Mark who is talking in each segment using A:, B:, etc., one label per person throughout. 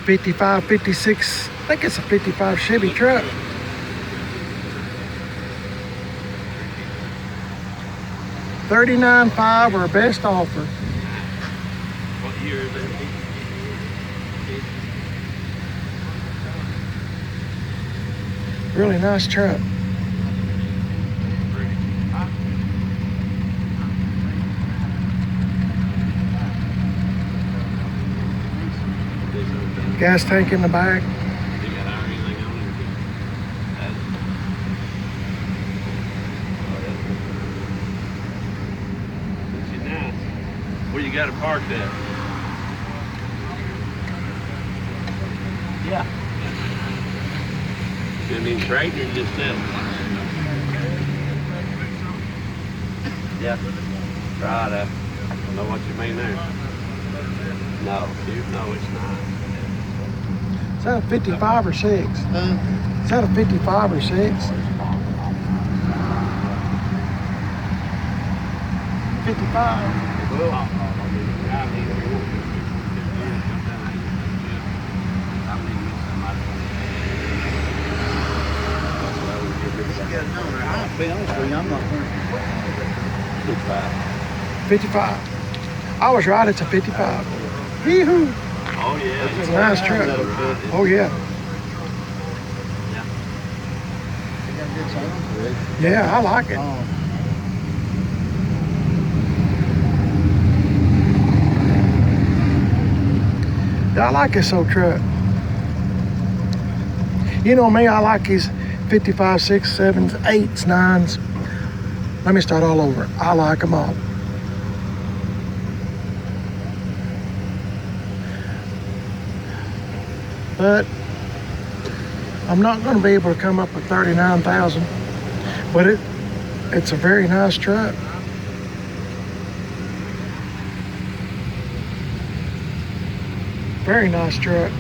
A: 55, 56, I think it's a 55 Chevy truck. $39,500 our best offer.
B: What year is that?
A: Really nice truck. Gas tank in the back.
B: You got anything on it? That's nice. Where you got it parked at? Yeah. You mean trading or just that? Yeah. Right. I know what you mean there. No, dude, no, it's not.
A: Is that a 55 or 6? Is that a 55 or 6? 55.
B: Well,
C: I'll be honest with you, I'm not going
A: 55. I was right, it's a 55. Yee-hoo.
B: oh yeah.
A: It's a nice truck. Oh yeah. Yeah, I like it. I like this old truck. You know me, I like his 55, 6, 7s, 8s, 9s. Let me start all over. I like them all. But I'm not going to be able to come up with 39,000. But it's a very nice truck. Very nice truck.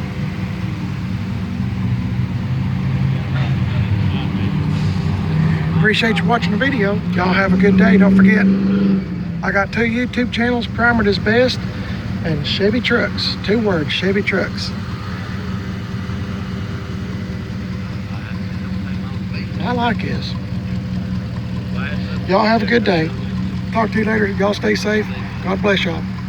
A: Appreciate you watching the video. Y'all have a good day. Don't forget, I got 2 YouTube channels, Primered is Best and Chevy Trucks. 2 words, Chevy Trucks. I like this. Y'all have a good day. Talk to you later. Y'all stay safe. God bless y'all.